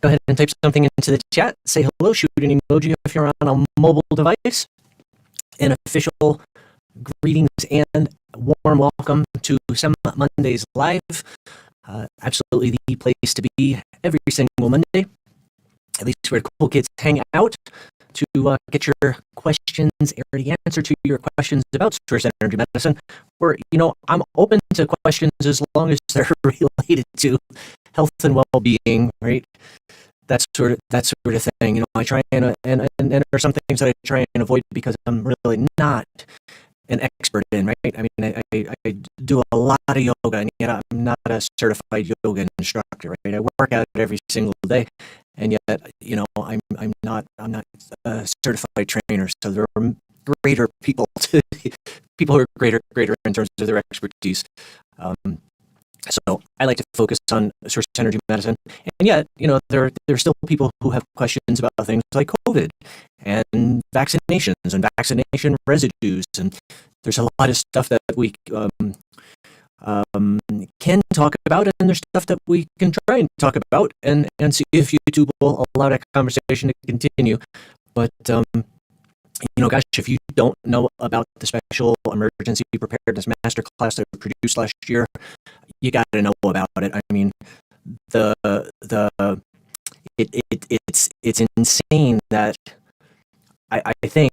go ahead and type something into the chat. Say hello, shoot an emoji if you're on a mobile device. An official greetings and warm welcome to SEM Mondays Live. Absolutely the place to be every single Monday, at least where cool kids hang out to get your questions or the answer to your questions about source energy medicine. Or, I'm open to questions as long as they're related to health and well-being, right? That sort of thing. I try and there are some things that I try and avoid because I'm really not an expert in, right? I mean, I do a lot of yoga, and yet I'm not a certified yoga instructor, right? I work out every single day, and yet, I'm not a certified trainer. So there are greater people people who are greater in terms of their expertise. So I like to focus on source energy medicine, and yet, there are still people who have questions about things like COVID and vaccinations and vaccination residues, and there's a lot of stuff that we can talk about, and there's stuff that we can try and talk about, and see if YouTube will allow that conversation to continue. But gosh, if you don't know about the special emergency preparedness masterclass that we produced last year, you got to know about it. I mean, it's insane that I think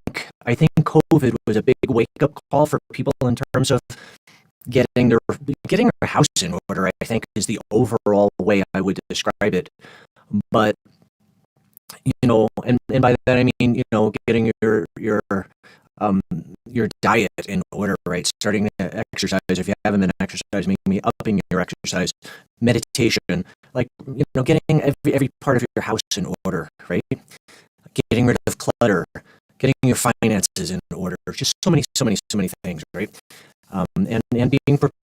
COVID was a big wake up call for people in terms of getting their house in order. I think is the overall way I would describe it. But and by that I mean getting your diet in order, right? Starting to exercise if you haven't been exercising, maybe upping your exercise, meditation, like getting every part of your house in order, right? Getting rid of clutter, getting your finances in order, just so many things, right? And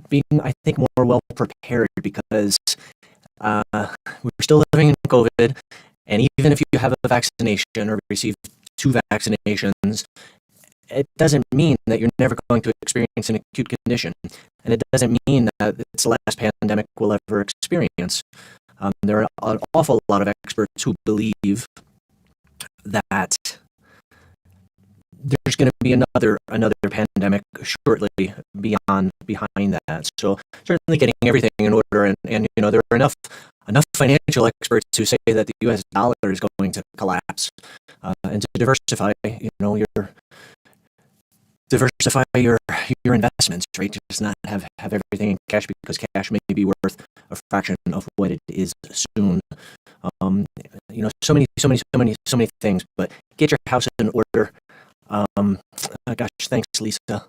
being I think more well prepared because we're still living in COVID, and even if you have a vaccination or receive 2 vaccinations, it doesn't mean that you're never going to experience an acute condition, and it doesn't mean that it's the last pandemic we'll ever experience. There are an awful lot of experts who believe that there's going to be another pandemic shortly behind that. So certainly getting everything in order, and there are enough financial experts who say that the U.S. dollar is going to collapse, and to diversify your investments, right? Just not have everything in cash, because cash may be worth a fraction of what it is soon. So many things, but get your house in order. Gosh, thanks, Lisa.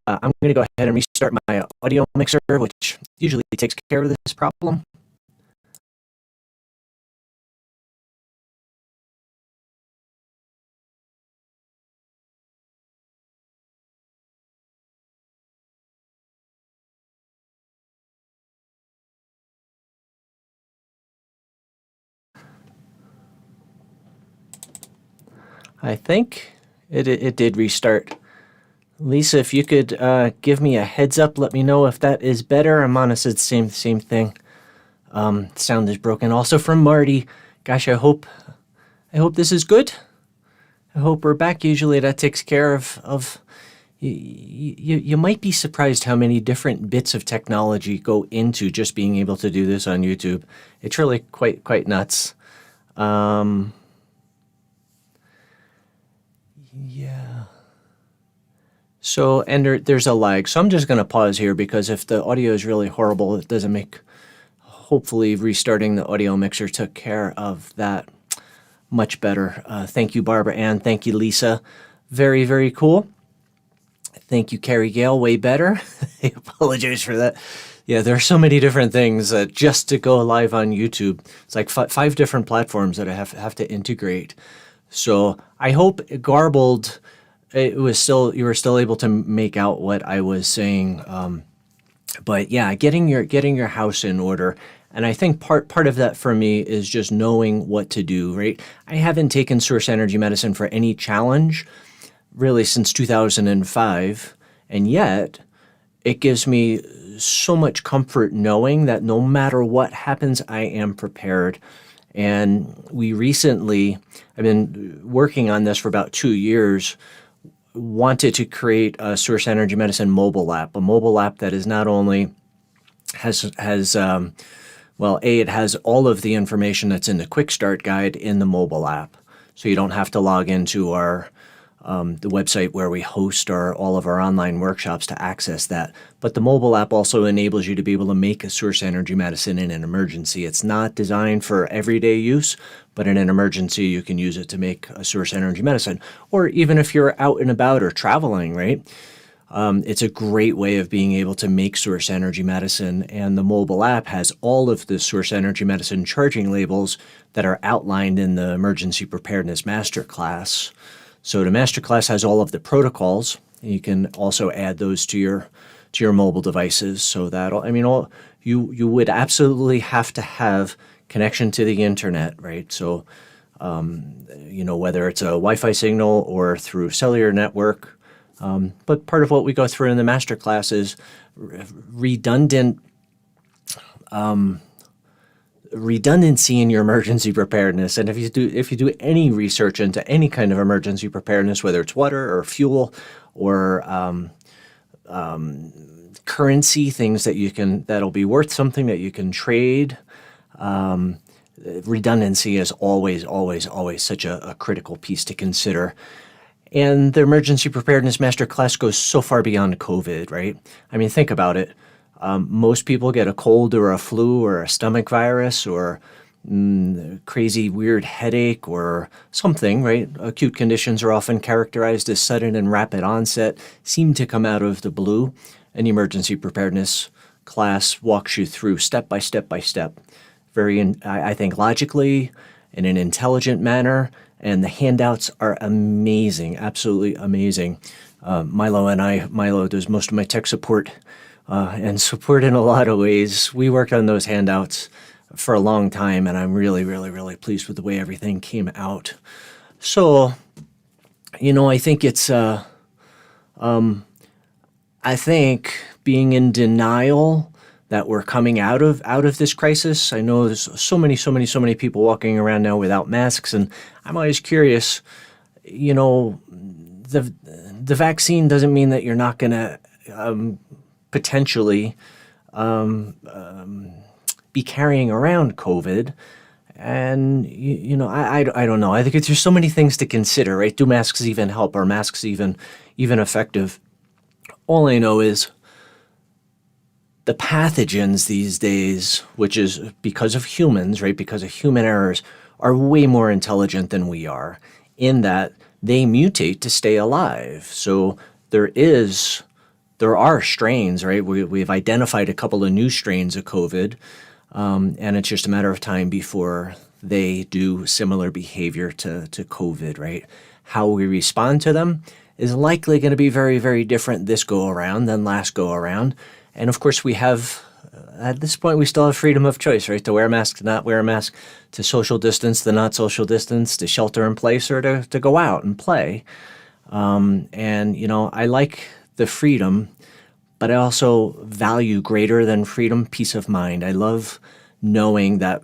I'm going to go ahead and restart my audio mixer, which usually takes care of this problem. I think it did restart. Lisa, if you could give me a heads up, let me know if that is better. Amana said the same thing. Sound is broken. Also from Marty. Gosh, I hope this is good. I hope we're back. Usually that takes care of you might be surprised how many different bits of technology go into just being able to do this on YouTube. It's really quite nuts. Yeah. So, and there's a lag. So I'm just going to pause here, because if the audio is really horrible, it doesn't make, hopefully restarting the audio mixer took care of that much better. Thank you, Barbara Ann. Thank you, Lisa. Very, very cool. Thank you, Carrie Gale. Way better. I apologize for that. Yeah, there are so many different things just to go live on YouTube. It's like 5 different platforms that I have to integrate. So I hope garbled, you were still able to make out what I was saying. But yeah, getting your house in order. And I think part of that for me is just knowing what to do, right? I haven't taken source energy medicine for any challenge really since 2005. And yet it gives me so much comfort knowing that no matter what happens, I am prepared. And we recently, I've been working on this for about 2 years, wanted to create a Source Energy Medicine mobile app, a mobile app that is not only it has all of the information that's in the Quick Start Guide in the mobile app. So you don't have to log into the website where we host all of our online workshops to access that. But the mobile app also enables you to be able to make a Source Energy Medicine in an emergency. It's not designed for everyday use, but in an emergency, you can use it to make a Source Energy Medicine. Or even if you're out and about or traveling, right? It's a great way of being able to make Source Energy Medicine, and the mobile app has all of the Source Energy Medicine charging labels that are outlined in the Emergency Preparedness Masterclass. So the Masterclass has all of the protocols, and you can also add those to your mobile devices. So you would absolutely have to have connection to the internet, right? So whether it's a Wi-Fi signal or through cellular network. But part of what we go through in the masterclass is redundancy in your emergency preparedness. And if you do any research into any kind of emergency preparedness, whether it's water or fuel or currency, things that'll be worth something that you can trade, redundancy is always, always, always such a critical piece to consider. And the Emergency Preparedness Masterclass goes so far beyond COVID, right? I mean, think about it. Most people get a cold or a flu or a stomach virus or crazy weird headache or something, right? Acute conditions are often characterized as sudden and rapid onset, seem to come out of the blue. An emergency preparedness class walks you through step by step by step, I think logically, in an intelligent manner. And the handouts are amazing, absolutely amazing. Milo does most of my tech support and support in a lot of ways. We worked on those handouts for a long time, and I'm really, really, really pleased with the way everything came out. So, I think I think being in denial that we're coming out of this crisis. I know there's so many people walking around now without masks, and I'm always curious, the vaccine doesn't mean that you're not going to potentially be carrying around COVID. And, I don't know. I think there's so many things to consider, right? Do masks even help? Are masks even effective? All I know is the pathogens these days, which is because of humans, right? Because of human errors, are way more intelligent than we are in that they mutate to stay alive. So there are strains, right? We've identified a couple of new strains of COVID, and it's just a matter of time before they do similar behavior to COVID, right? How we respond to them is likely going to be very, very different this go around than last go around. And of course, we have, at this point, we still have freedom of choice, right? To wear a mask, to not wear a mask, to social distance, to not social distance, to shelter in place, or to go out and play. I like the freedom, but I also value greater than freedom, peace of mind. I love knowing that,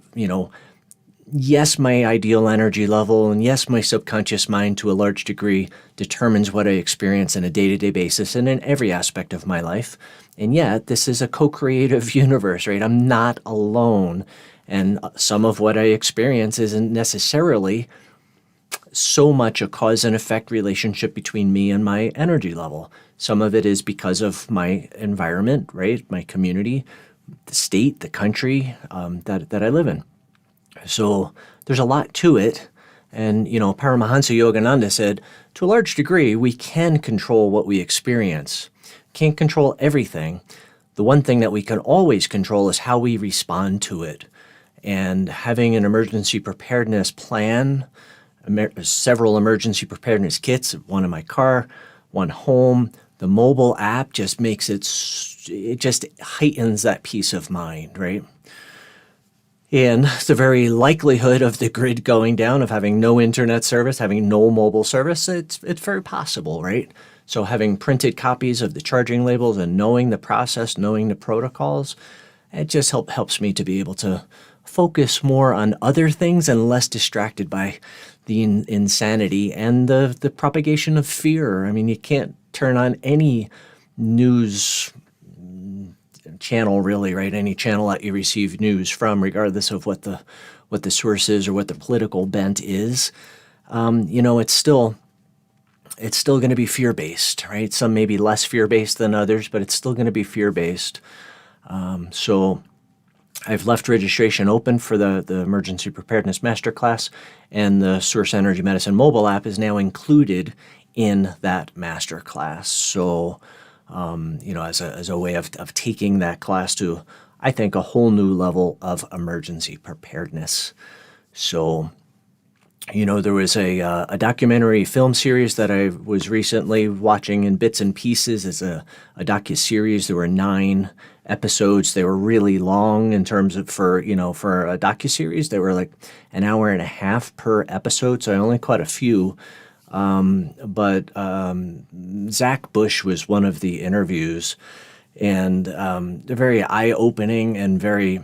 yes, my ideal energy level, and yes, my subconscious mind to a large degree determines what I experience on a day-to-day basis and in every aspect of my life. And yet, this is a co-creative universe, right? I'm not alone. And some of what I experience isn't necessarily so much a cause and effect relationship between me and my energy level. Some of it is because of my environment, right? My community, the state, the country that I live in. So there's a lot to it. And, Paramahansa Yogananda said, to a large degree, we can control what we experience. Can't control everything. The one thing that we can always control is how we respond to it. And having an emergency preparedness plan, several emergency preparedness kits, one in my car, one home, the mobile app just makes it just heightens that peace of mind, right? And the very likelihood of the grid going down, of having no internet service, having no mobile service, it's very possible, right? So having printed copies of the charging labels and knowing the process, knowing the protocols, it just helps me to be able to focus more on other things and less distracted by the insanity and the propagation of fear. I mean, you can't turn on any news channel, really, right? Any channel that you receive news from, regardless of what the source is or what the political bent is. It's still going to be fear-based, right? Some may be less fear-based than others, but it's still going to be fear-based. So I've left registration open for the Emergency Preparedness Masterclass, and the Source Energy Medicine mobile app is now included in that masterclass. So, as a way of taking that class to, I think, a whole new level of emergency preparedness. So, there was a documentary film series that I was recently watching in bits and pieces. It's a docuseries. There were 9 episodes. They were really long in terms of for a docuseries. They were like an hour and a half per episode, so I only caught a few. But Zach Bush was one of the interviews, and they're very eye-opening and very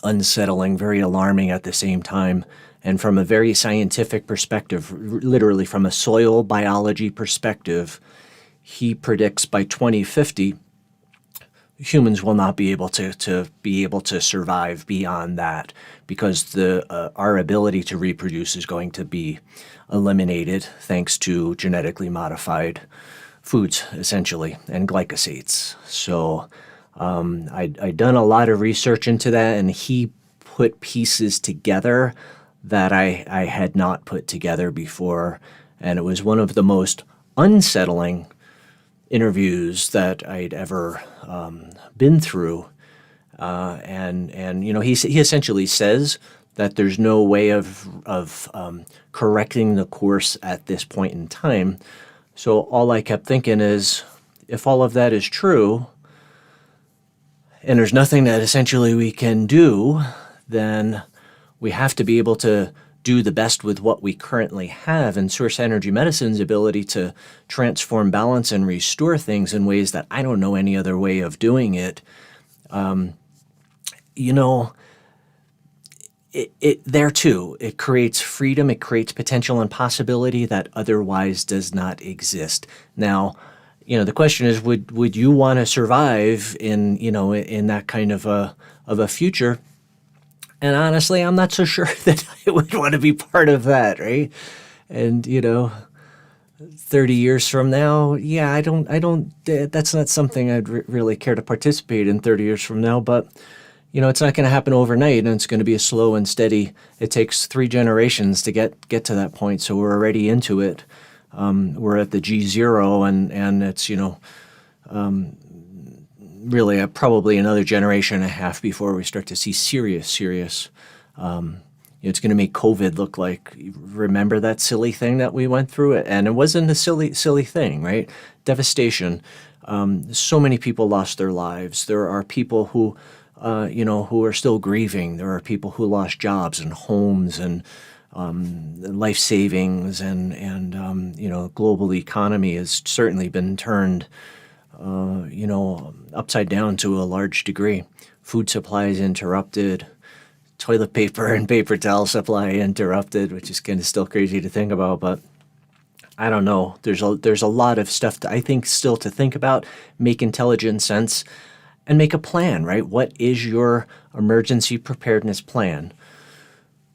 unsettling, very alarming at the same time. And from a very scientific perspective, literally from a soil biology perspective, he predicts by 2050, humans will not be able to survive beyond that, because our ability to reproduce is going to be eliminated thanks to genetically modified foods, essentially, and glycosates. So I'd done a lot of research into that, and he put pieces together that I had not put together before, and it was one of the most unsettling interviews that I'd ever been through. He essentially says that there's no way of correcting the course at this point in time. So all I kept thinking is, if all of that is true, and there's nothing that essentially we can do, then we have to be able to do the best with what we currently have. And Source Energy Medicine's ability to transform, balance, and restore things in ways that I don't know any other way of doing it. There too, it creates freedom, it creates potential and possibility that otherwise does not exist. Now, the question is, would you want to survive in that kind of a future? And honestly, I'm not so sure that I would want to be part of that, right? And 30 years from now, I don't. That's not something I'd really care to participate in 30 years from now. But it's not going to happen overnight, and it's going to be a slow and steady. It takes 3 generations to get to that point. So we're already into it. We're at the G0, and it's really probably another generation and a half before we start to see serious. It's going to make COVID look like, remember that silly thing that we went through? And it wasn't a silly thing, right? Devastation. So many people lost their lives. There are people who are still grieving. There are people who lost jobs and homes and life savings, and global economy has certainly been turned upside down to a large degree. Food supplies interrupted, toilet paper and paper towel supply interrupted, which is kind of still crazy to think about, but I don't know. There's a lot of stuff I think still to think about, make intelligent sense, and make a plan, right? What is your emergency preparedness plan?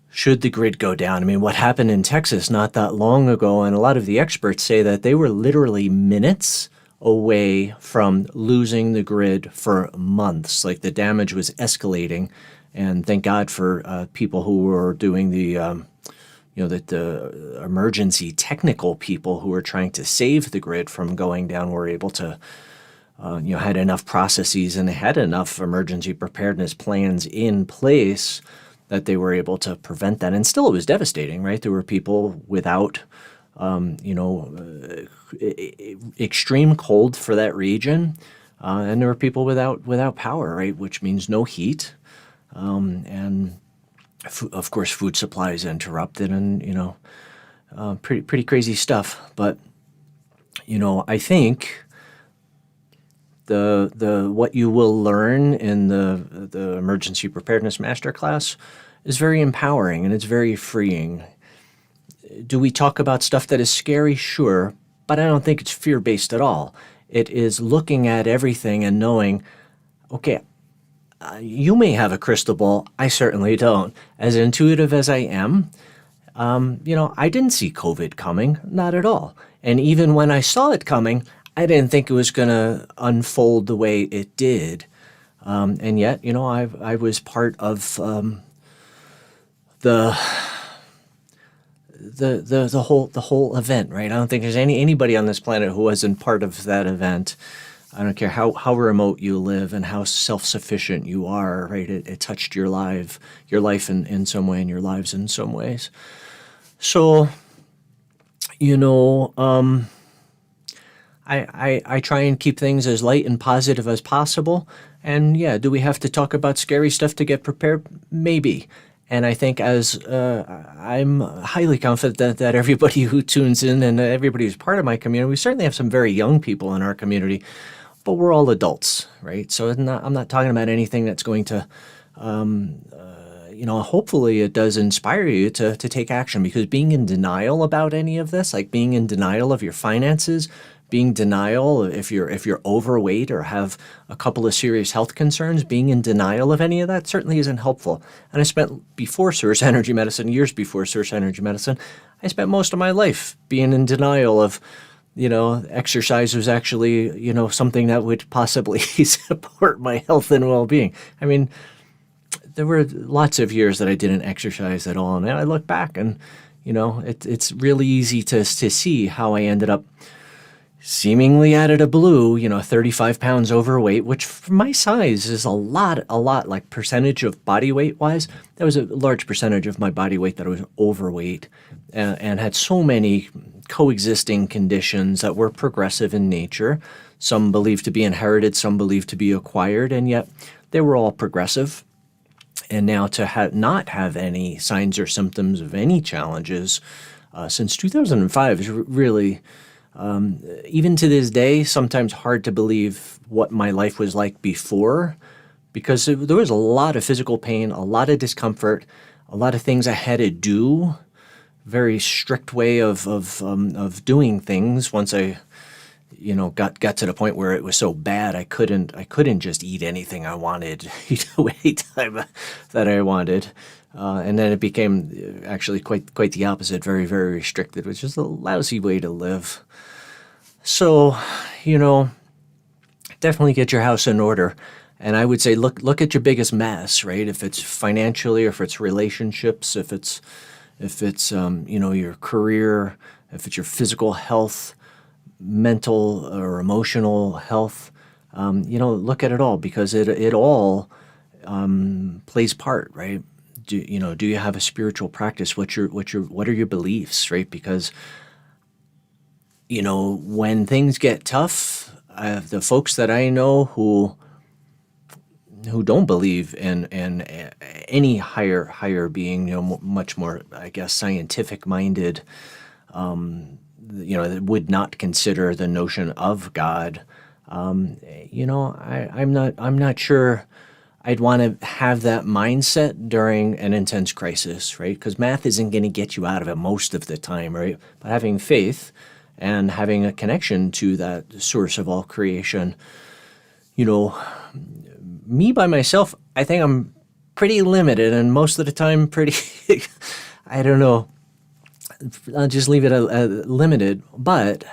Should the grid go down? I mean, what happened in Texas not that long ago, and a lot of the experts say that they were literally minutes away from losing the grid for months. Like, the damage was escalating, and thank God for people who were doing the emergency technical people who were trying to save the grid from going down were able to, had enough processes and had enough emergency preparedness plans in place that they were able to prevent that. And still, it was devastating, right? There were people without extreme cold for that region, and there were people without power, right? Which means no heat, and of course food supplies interrupted, and pretty crazy stuff. But I think the what you will learn in the emergency preparedness masterclass is very empowering and it's very freeing. Do we talk about stuff that is scary? Sure, but I don't think it's fear-based at all. It is looking at everything and knowing, okay, you may have a crystal ball. I certainly don't. As intuitive as I am, I didn't see COVID coming, not at all. And even when I saw it coming, I didn't think it was going to unfold the way it did. And yet, I was part of the whole event, right? I don't think there's anybody on this planet who wasn't part of that event. I don't care how remote you live and how self-sufficient you are, right? It touched your life in some way and your lives in some ways. So, I try and keep things as light and positive as possible. And yeah, do we have to talk about scary stuff to get prepared? Maybe. And I think I'm highly confident that everybody who tunes in and everybody who's part of my community, we certainly have some very young people in our community, but we're all adults, right? So I'm not talking about anything that's going to, hopefully it does inspire you to take action, because being in denial about any of this, like being in denial of your finances, being denial if you're overweight or have a couple of serious health concerns, being in denial of any of that certainly isn't helpful. And I spent years before Source Energy Medicine, I spent most of my life being in denial of, exercise was actually, something that would possibly support my health and well-being. I mean, there were lots of years that I didn't exercise at all. And I look back and, it's really easy to see how I ended up seemingly out of the blue, 35 pounds overweight, which for my size is a lot, like percentage of body weight wise. There was a large percentage of my body weight that was overweight and had so many coexisting conditions that were progressive in nature. Some believed to be inherited, some believed to be acquired, and yet they were all progressive. And now to not have any signs or symptoms of any challenges since 2005 is really... even to this day, sometimes hard to believe what my life was like before, because there was a lot of physical pain, a lot of discomfort, a lot of things I had to do, very strict way of doing things. Once I, got to the point where it was so bad, I couldn't just eat anything I wanted, anytime that I wanted. And then it became actually quite the opposite, very, very restricted, which is a lousy way to live. So, definitely get your house in order. And I would say, look at your biggest mess, right? If it's financially, or if it's relationships, if it's your career, if it's your physical health, mental or emotional health, look at it all, because it all plays part, right? Do you have a spiritual practice? What are your beliefs, right? Because when things get tough, the folks that I know who don't believe in any higher being, much more, I guess, scientific minded, that would not consider the notion of God. I'm not sure I'd want to have that mindset during an intense crisis, right? Because math isn't going to get you out of it most of the time, right? But having faith and having a connection to that source of all creation, me by myself, I think I'm pretty limited, and most of the time pretty, I don't know, I'll just leave it limited. But,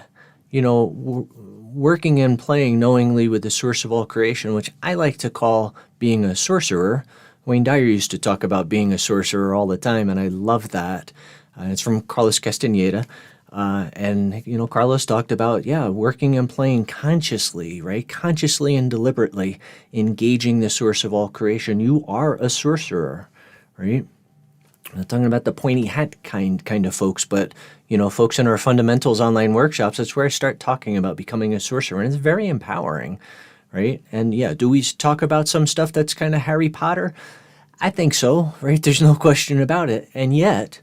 working and playing knowingly with the source of all creation, which I like to call being a sorcerer. Wayne Dyer used to talk about being a sorcerer all the time, and I love that. It's from Carlos Castaneda. And Carlos talked about, working and playing consciously, right? Consciously and deliberately engaging the source of all creation. You are a sorcerer, right? I'm not talking about the pointy hat kind of folks, but, folks in our fundamentals online workshops, that's where I start talking about becoming a sorcerer. And it's very empowering, right? And do we talk about some stuff that's kind of Harry Potter? I think so, right? There's no question about it. And yet,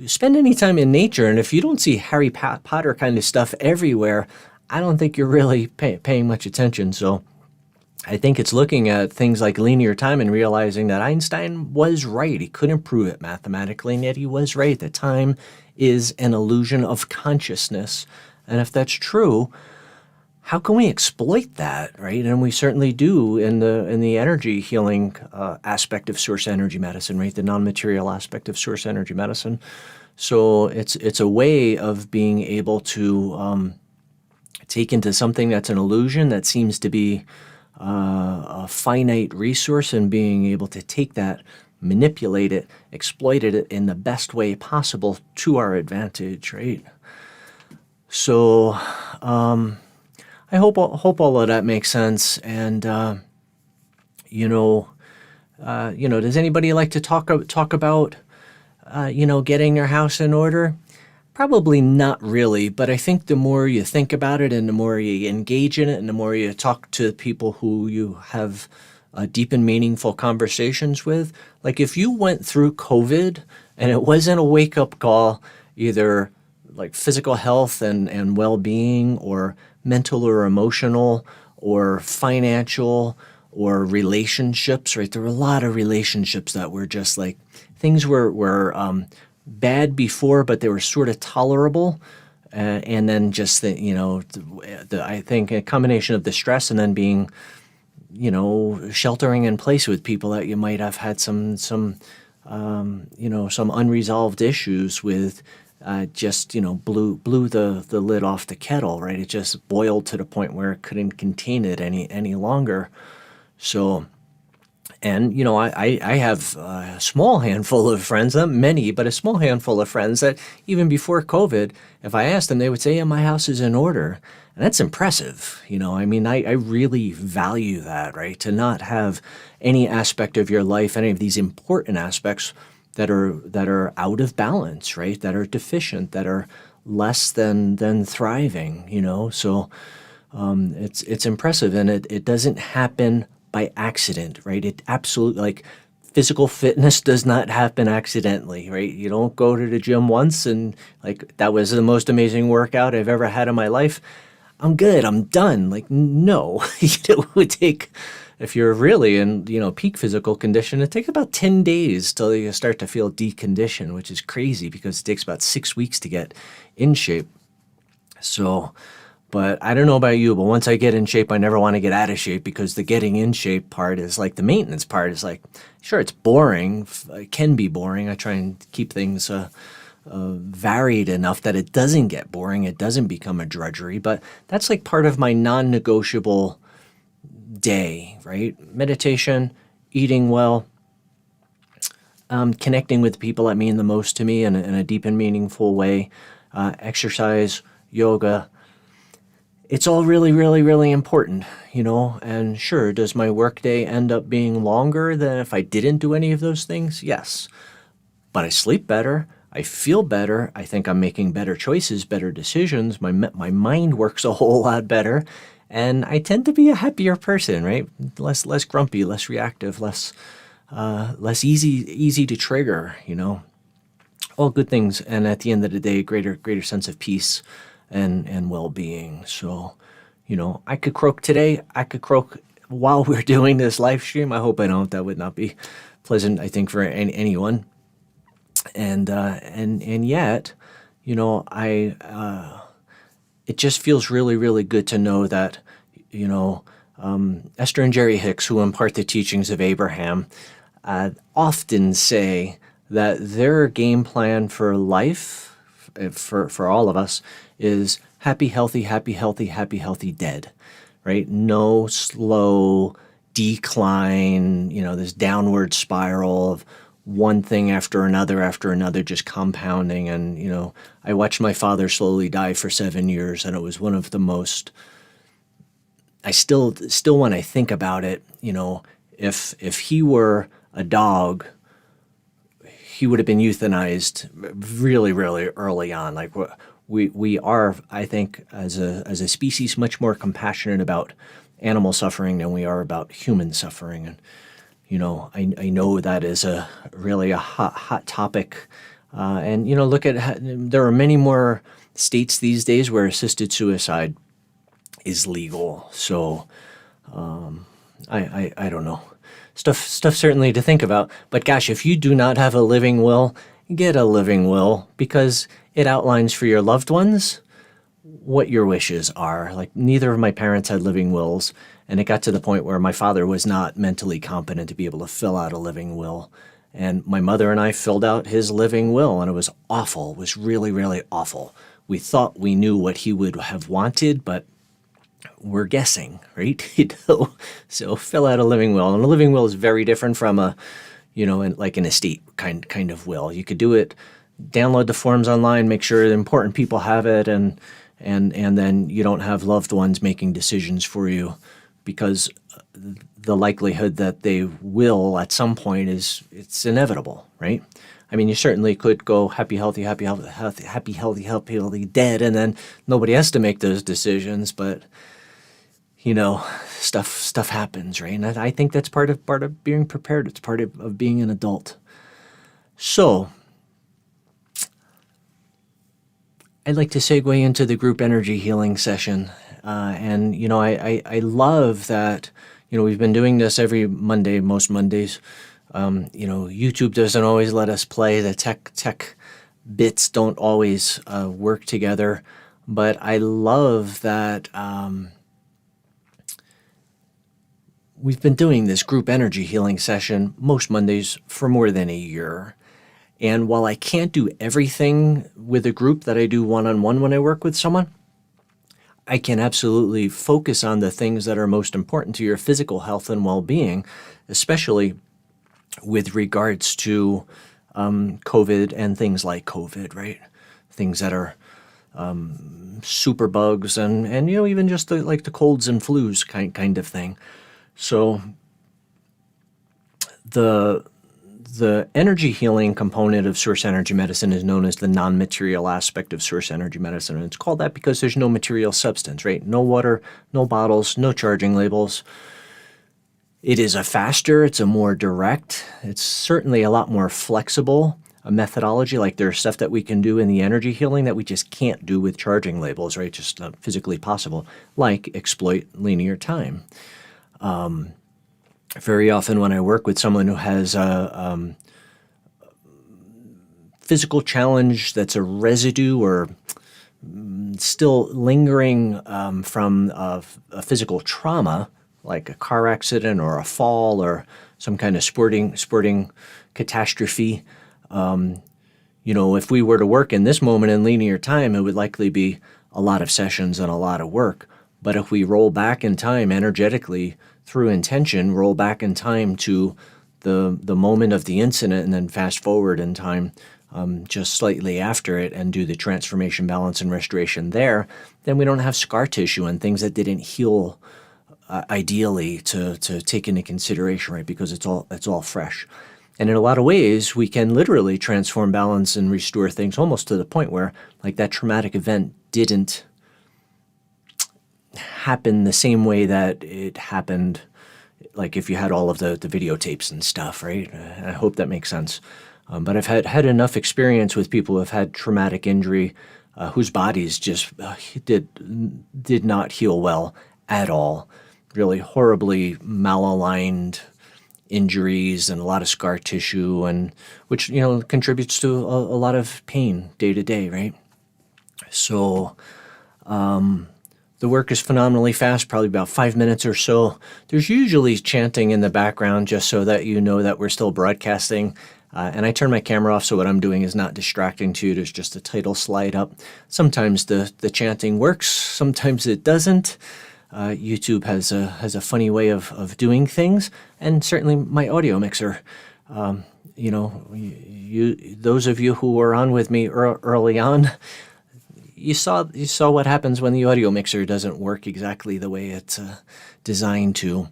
spend any time in nature, and if you don't see Harry Potter kind of stuff everywhere, I don't think you're really paying much attention. So I think it's looking at things like linear time and realizing that Einstein was right. He couldn't prove it mathematically, and yet he was right that time is an illusion of consciousness. And if that's true, how can we exploit that, right? And we certainly do in the energy healing aspect of source energy medicine, right? The non-material aspect of source energy medicine. So it's a way of being able to take into something that's an illusion that seems to be a finite resource, and being able to take that, manipulate it, exploit it in the best way possible to our advantage, right? So I hope all of that makes sense. And does anybody like to talk about getting their house in order? Probably not really, but I think the more you think about it and the more you engage in it and the more you talk to people who you have deep and meaningful conversations with, like if you went through COVID and it wasn't a wake-up call, either like physical health and well-being, or mental or emotional or financial or relationships, right? There were a lot of relationships that were just like, things were bad before, but they were sort of tolerable. And then just I think a combination of the stress and then being, sheltering in place with people that you might have had some unresolved issues with, blew the lid off the kettle, right? It just boiled to the point where it couldn't contain it any longer. So, and, I have a small handful of friends, not many, but a small handful of friends that even before COVID, if I asked them, they would say, yeah, my house is in order. And that's impressive. I really value that, right? To not have any aspect of your life, any of these important aspects that are out of balance, right? That are deficient, that are less than thriving, So it's impressive, and it doesn't happen by accident, right? It absolutely, like, physical fitness does not happen accidentally, right? You don't go to the gym once and like, that was the most amazing workout I've ever had in my life. I'm good, I'm done. Like, no, it would take, if you're really in, peak physical condition, it takes about 10 days till you start to feel deconditioned, which is crazy because it takes about 6 weeks to get in shape. So, but I don't know about you, but once I get in shape, I never want to get out of shape, because the getting in shape part is like the maintenance part is like, sure, it's boring. It can be boring. I try and keep things varied enough that it doesn't get boring. It doesn't become a drudgery, but that's like part of my non-negotiable day, right? Meditation, eating well, connecting with people that mean the most to me in a deep and meaningful way, exercise, yoga. It's all really, really, really important, and sure, does my workday end up being longer than if I didn't do any of those things? Yes. But I sleep better. I feel better. I think I'm making better choices, better decisions. My mind works a whole lot better. And I tend to be a happier person, right? Less grumpy, less reactive, less easy to trigger, All good things. And at the end of the day, greater sense of peace and well-being. So, I could croak today. I could croak while we're doing this live stream. I hope I don't. That would not be pleasant, I think, for anyone. And yet, it just feels really, really good to know that, Esther and Jerry Hicks, who impart the teachings of Abraham, often say that their game plan for life, for all of us, is happy, healthy, happy, healthy, happy, healthy, dead, right? No slow decline, this downward spiral of one thing after another, just compounding. And, I watched my father slowly die for 7 years, and it was one of the most, I still when I think about it, if he were a dog, he would have been euthanized really, really early on. Like, we are, I think, as a species, much more compassionate about animal suffering than we are about human suffering. And I know that is really a hot topic. And look at there are many more states these days where assisted suicide is legal. So I don't know. Stuff certainly to think about. But gosh, if you do not have a living will, get a living will, because it outlines for your loved ones what your wishes are. Like, neither of my parents had living wills, and it got to the point where my father was not mentally competent to be able to fill out a living will. And my mother and I filled out his living will, and it was awful. It was really, really awful. We thought we knew what he would have wanted, but we're guessing, right? So fill out a living will. And a living will is very different from like an estate kind of will. You could do it, download the forms online, make sure the important people have it, and then you don't have loved ones making decisions for you, because the likelihood that they will at some point it's inevitable, right? I mean, you certainly could go happy, healthy, dead, and then nobody has to make those decisions. But stuff happens, right? And I think that's part of being prepared. It's part of being an adult. So I'd like to segue into the group energy healing session. I love that, we've been doing this every Monday, most Mondays. YouTube doesn't always let us play. The tech bits don't always work together. But I love that we've been doing this group energy healing session most Mondays for more than a year. And while I can't do everything with a group that I do one-on-one when I work with someone, I can absolutely focus on the things that are most important to your physical health and well-being, especially with regards to COVID and things like COVID, right? Things that are super bugs and even just the colds and flus kind of thing. So the energy healing component of source energy medicine is known as the non-material aspect of source energy medicine. And it's called that because there's no material substance, right? No water, no bottles, no charging labels. It is it's a more direct, it's certainly a lot more flexible a methodology. Like, there's stuff that we can do in the energy healing that we just can't do with charging labels, right? Just not physically possible, like exploit linear time. Very often when I work with someone who has a physical challenge that's a residue or still lingering from a physical trauma, like a car accident or a fall or some kind of sporting catastrophe, if we were to work in this moment in linear time, it would likely be a lot of sessions and a lot of work. But if we roll back in time energetically through intention, roll back in time to the moment of the incident and then fast forward in time just slightly after it and do the transformation, balance, and restoration there, then we don't have scar tissue and things that didn't heal ideally to take into consideration, right? Because it's all fresh. And in a lot of ways, we can literally transform, balance, and restore things almost to the point where, like, that traumatic event didn't happen the same way that it happened, like if you had all of the videotapes and stuff, right? I hope that makes sense. But I've had enough experience with people who have had traumatic injury whose bodies just did not heal well at all. Really horribly malaligned injuries and a lot of scar tissue, and which contributes to a lot of pain day to day, right? So the work is phenomenally fast, probably about 5 minutes or so. There's usually chanting in the background just so that you know that we're still broadcasting. And I turn my camera off so what I'm doing is not distracting to you. There's just a title slide up. Sometimes the chanting works, sometimes it doesn't. YouTube has a funny way of doing things, and certainly my audio mixer. Those of you who were on with me early on, you saw what happens when the audio mixer doesn't work exactly the way it's designed to.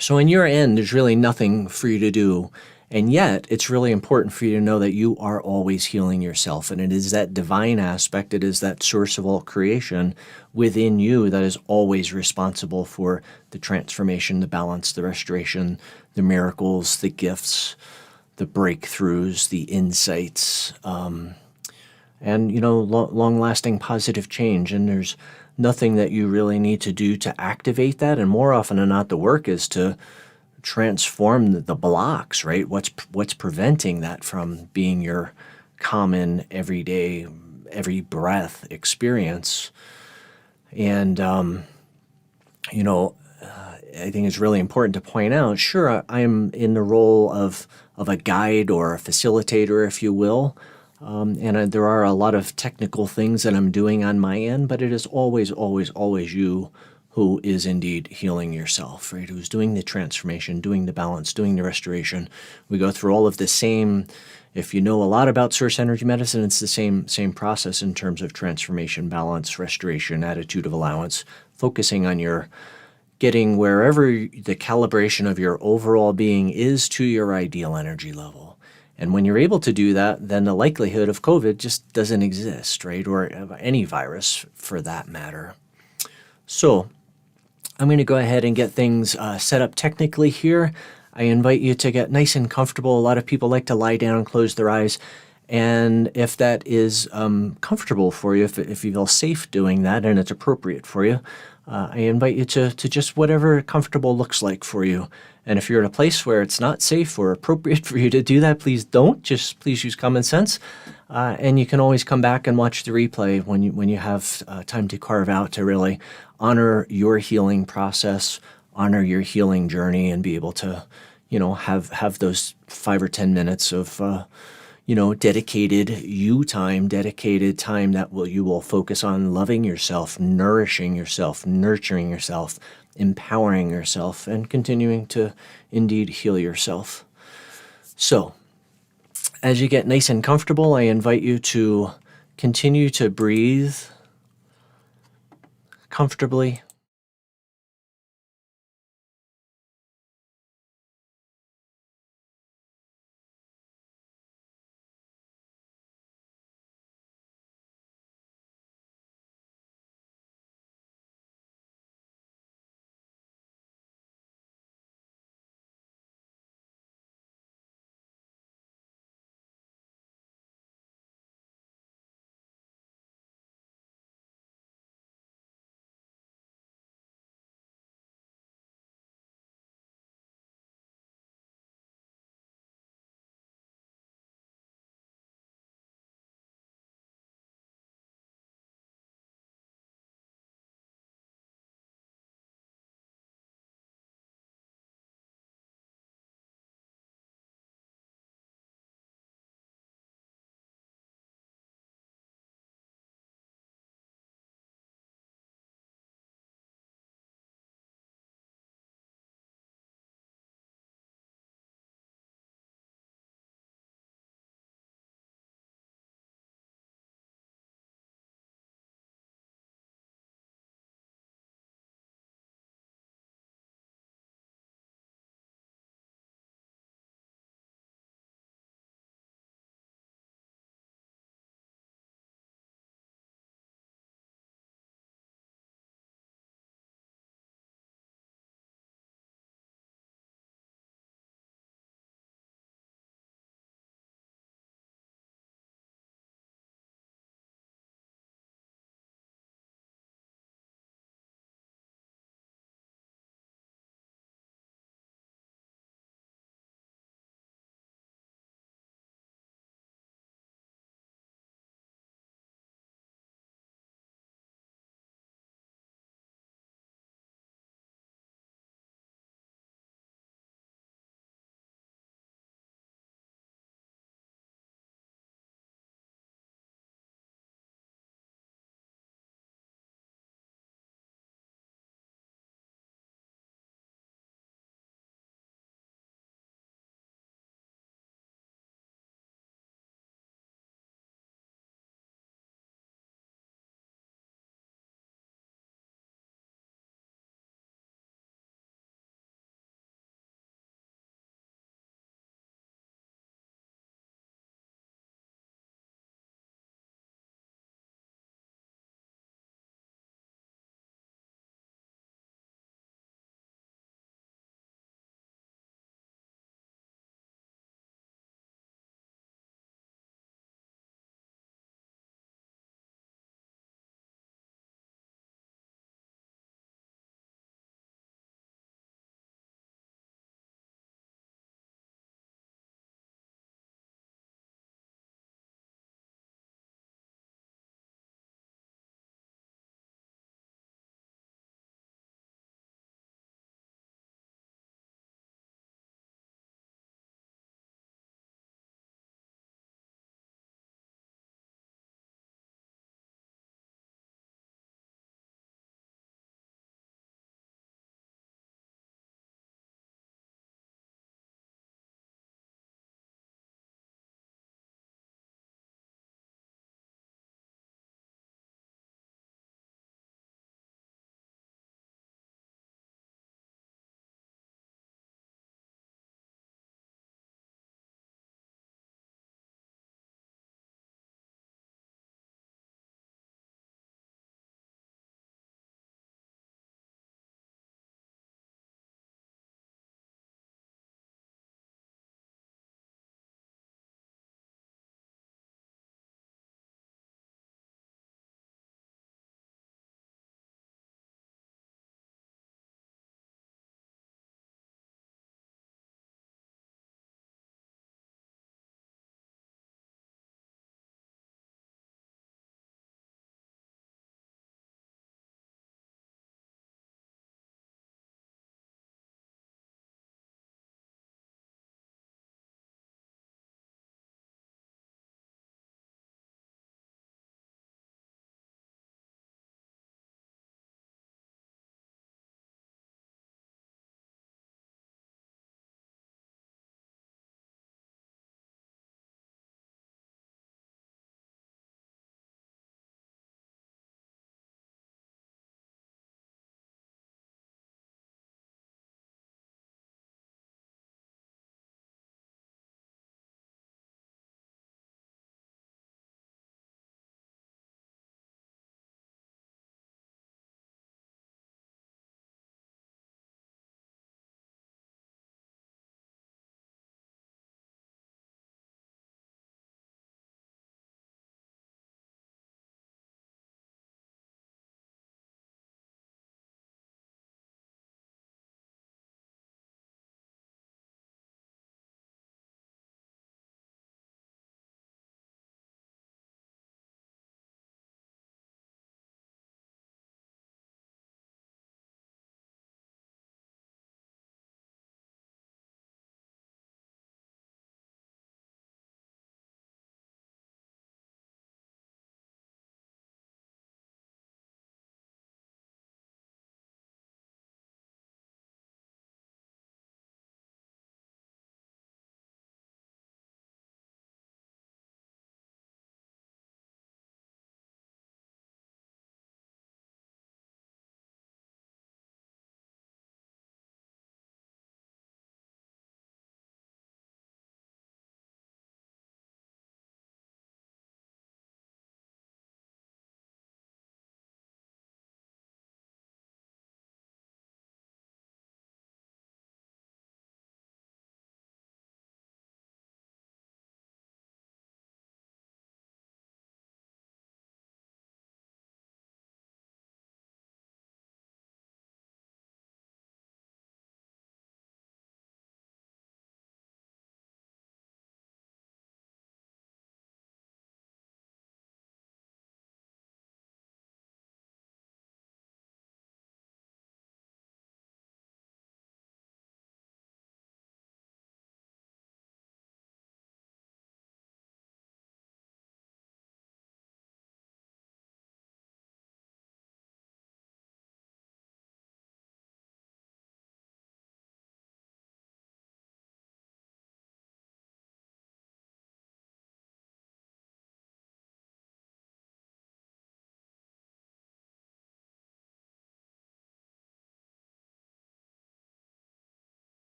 So in your end, there's really nothing for you to do. And yet, it's really important for you to know that you are always healing yourself. And it is that divine aspect, it is that source of all creation within you that is always responsible for the transformation, the balance, the restoration, the miracles, the gifts, the breakthroughs, the insights, and long-lasting positive change. And there's nothing that you really need to do to activate that. And more often than not, the work is to transform the blocks, right? What's preventing that from being your common everyday, every breath experience. And you know, I think it's really important to point out, sure, I'm in the role of a guide or a facilitator, if you will. And there are a lot of technical things that I'm doing on my end, but it is always, always, always you who is indeed healing yourself, right? Who's doing the transformation, doing the balance, doing the restoration. We go through all of the same. If you know a lot about source energy medicine, it's the same process in terms of transformation, balance, restoration, attitude of allowance, focusing on your getting wherever the calibration of your overall being is to your ideal energy level. And when you're able to do that, then the likelihood of COVID just doesn't exist, right? Or any virus for that matter. So I'm going to go ahead and get things set up technically here. I invite you to get nice and comfortable. A lot of people like to lie down and close their eyes. And if that is comfortable for you, if you feel safe doing that and it's appropriate for you, I invite you to just whatever comfortable looks like for you. And if you're in a place where it's not safe or appropriate for you to do that, please don't. Just please use common sense. And you can always come back and watch the replay when you have time to carve out to really honor your healing process, honor your healing journey, and be able to, have those 5 or 10 minutes of dedicated you time, dedicated time that you will focus on loving yourself, nourishing yourself, nurturing yourself, empowering yourself, and continuing to indeed heal yourself. So, as you get nice and comfortable, I invite you to continue to breathe comfortably.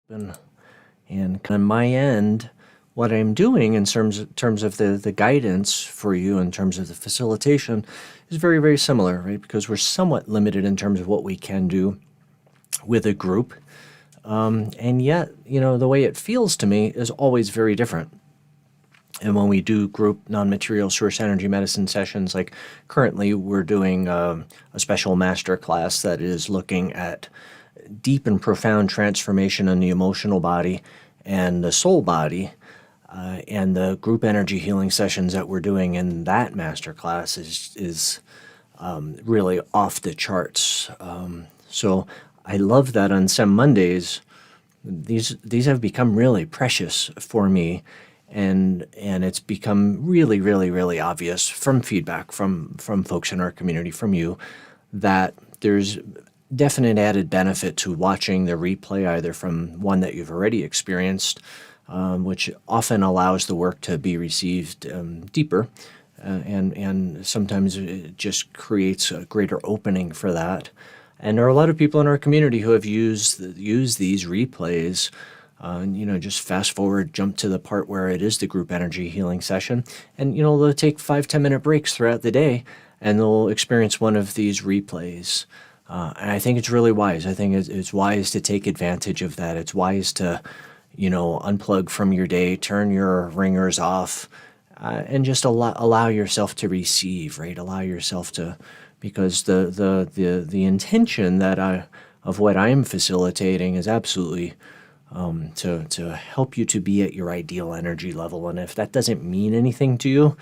And on my end, what I'm doing in terms of the guidance for you, in terms of the facilitation, is very, very similar, right? Because we're somewhat limited in terms of what we can do with a group. And yet, the way it feels to me is always very different. And when we do group non-material source energy medicine sessions, like currently we're doing a special master class that is looking at deep and profound transformation in the emotional body and the soul body. And the group energy healing sessions that we're doing in that master class is really off the charts. So I love that on SEM Mondays, these have become really precious for me, and it's become really, really, really obvious from feedback from folks in our community, from you, that there's definite added benefit to watching the replay, either from one that you've already experienced, which often allows the work to be received deeper, and sometimes it just creates a greater opening for that. And there are a lot of people in our community who have used these replays, just fast forward, jump to the part where it is the group energy healing session, and they'll take 5-10 minute breaks throughout the day, and they'll experience one of these replays. And I think it's really wise. I think it's wise to take advantage of that. It's wise to, unplug from your day, turn your ringers off, and just allow yourself to receive, right? Allow yourself to, because the intention of what I'm facilitating is absolutely to help you to be at your ideal energy level. And if that doesn't mean anything to you,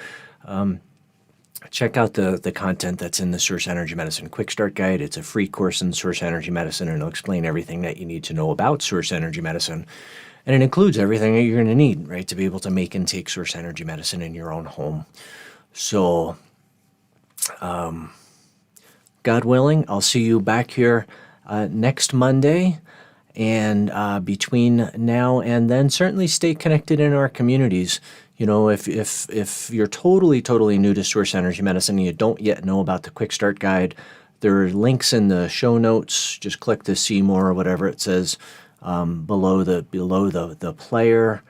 check out the content that's in the Source Energy Medicine Quick Start Guide. It's a free course in Source Energy Medicine, and it'll explain everything that you need to know about Source Energy Medicine. And it includes everything that you're going to need, right, to be able to make and take Source Energy Medicine in your own home. So, God willing, I'll see you back here next Monday. And between now and then, certainly stay connected in our communities. If you're totally new to Source Energy Medicine and you don't yet know about the Quick Start Guide, there are links in the show notes. Just click the see more or whatever it says below the player,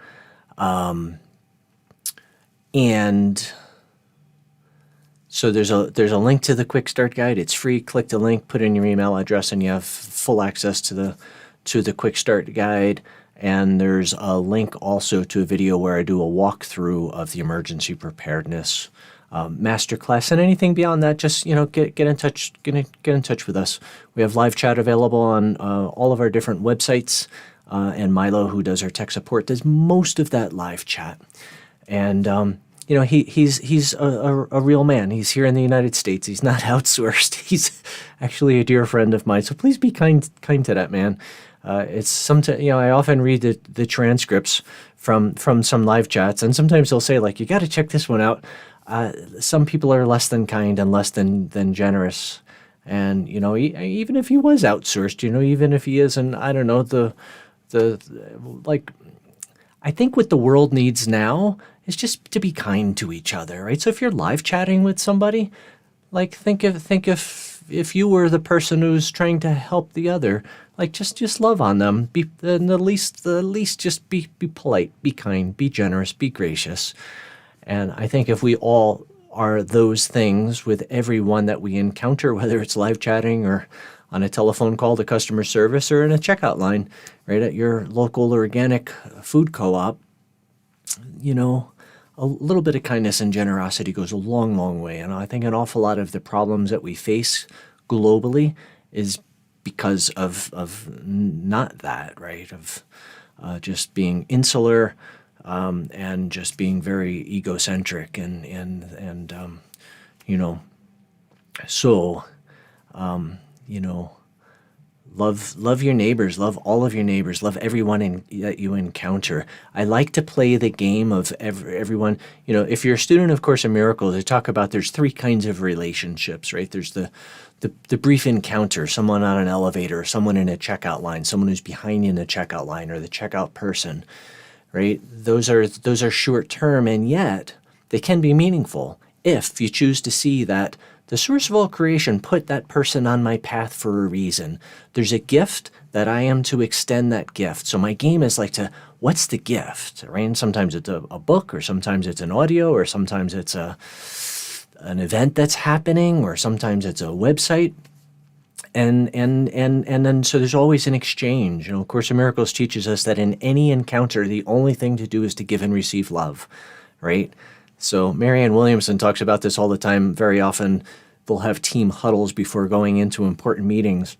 and so there's a link to the Quick Start Guide. It's free. Click the link, put in your email address, and you have full access to the Quick Start Guide. And there's a link also to a video where I do a walkthrough of the emergency preparedness masterclass. And anything beyond that, just get in touch. Get in touch with us. We have live chat available on all of our different websites. And Milo, who does our tech support, does most of that live chat. And he's a real man. He's here in the United States. He's not outsourced. He's actually a dear friend of mine. So please be kind to that man. It's sometimes, I often read the transcripts from some live chats, and sometimes they'll say, like, you got to check this one out. Some people are less than kind and less than generous. And, even if he was outsourced, even if he isn't, I don't know, I think what the world needs now is just to be kind to each other, right? So if you're live chatting with somebody, like, think if you were the person who's trying to help the other, like, just love on them. The least, just be polite, be kind, be generous, be gracious. And I think if we all are those things with everyone that we encounter, whether it's live chatting or on a telephone call to customer service or in a checkout line, right, at your local organic food co-op, a little bit of kindness and generosity goes a long, long way. And I think an awful lot of the problems that we face globally is because of not that, right? Of just being insular and just being very egocentric and love your neighbors, love all of your neighbors, love everyone that you encounter. I like to play the game of everyone. If you're a student of Course in Miracles, they talk about there's 3 kinds of relationships, right? There's the brief encounter, someone on an elevator, someone in a checkout line, someone who's behind you in the checkout line, or the checkout person, right? Those are short term, and yet they can be meaningful if you choose to see that the source of all creation put that person on my path for a reason. There's a gift that I am to extend that gift. So my game is like what's the gift, right? And sometimes it's a book, or sometimes it's an audio, or sometimes it's an event that's happening, or sometimes it's a website. And then so there's always an exchange. Course in Miracles teaches us that in any encounter, the only thing to do is to give and receive love, right? So Marianne Williamson talks about this all the time. Very often they'll have team huddles before going into important meetings.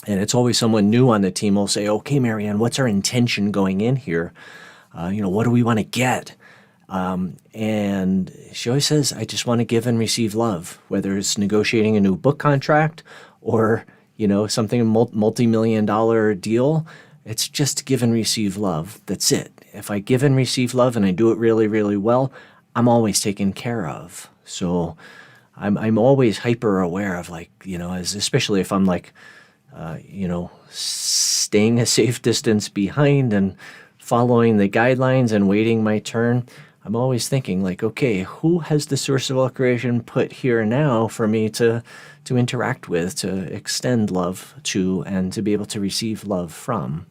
And it's always someone new on the team will say, okay, Marianne, what's our intention going in here? What do we want to get? And she always says, I just want to give and receive love, whether it's negotiating a new book contract or, something, a multi-million-dollar deal. It's just to give and receive love. That's it. If I give and receive love and I do it really, really well, I'm always taken care of. So I'm always hyper aware of especially if I'm staying a safe distance behind and following the guidelines and waiting my turn. I'm always thinking okay, who has the source of all creation put here now for me to interact with, to extend love to, and to be able to receive love from.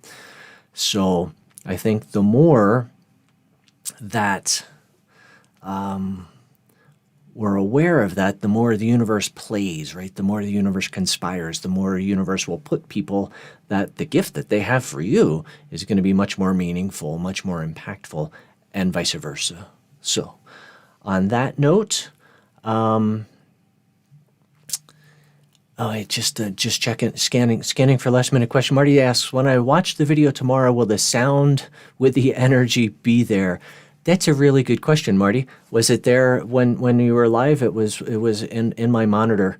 So I think the more that we're aware of that, the more the universe plays, right? The more the universe conspires, the more the universe will put people that the gift that they have for you is going to be much more meaningful, much more impactful, and vice versa. So on that note, just checking, scanning for last minute question. Marty asks, when I watch the video tomorrow, will the sound with the energy be there? That's a really good question, Marty. Was it there when you were live? It was in my monitor.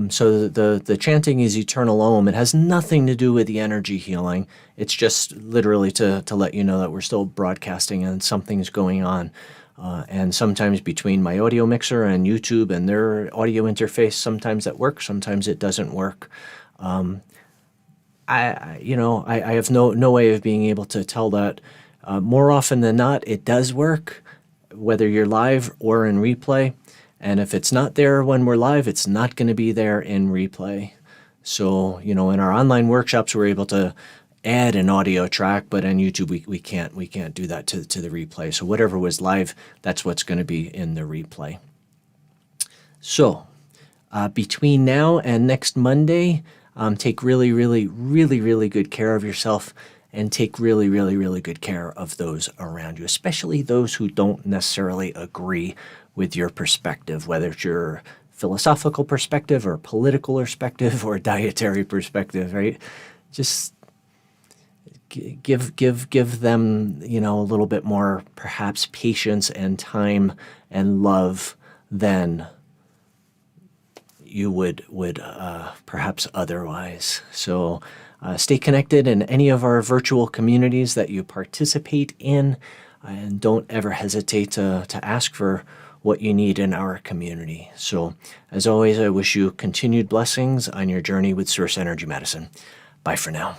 So the chanting is eternal Om. It has nothing to do with the energy healing. It's just literally to let you know that we're still broadcasting and something's going on. And sometimes between my audio mixer and YouTube and their audio interface, sometimes that works, sometimes it doesn't work. I have no way of being able to tell that. More often than not, it does work, whether you're live or in replay. And if it's not there when we're live, it's not going to be there in replay. So, in our online workshops, we're able to add an audio track, but on YouTube, we can't do that to the replay. So whatever was live, that's what's going to be in the replay. So between now and next Monday, take really, really, really, really good care of yourself, and take really, really, really good care of those around you, especially those who don't necessarily agree with your perspective, whether it's your philosophical perspective or political perspective or dietary perspective, right? Just give them, a little bit more perhaps patience and time and love than you would perhaps otherwise. So stay connected in any of our virtual communities that you participate in, and don't ever hesitate to ask for what you need in our community. So as always, I wish you continued blessings on your journey with Source Energy Medicine. Bye for now.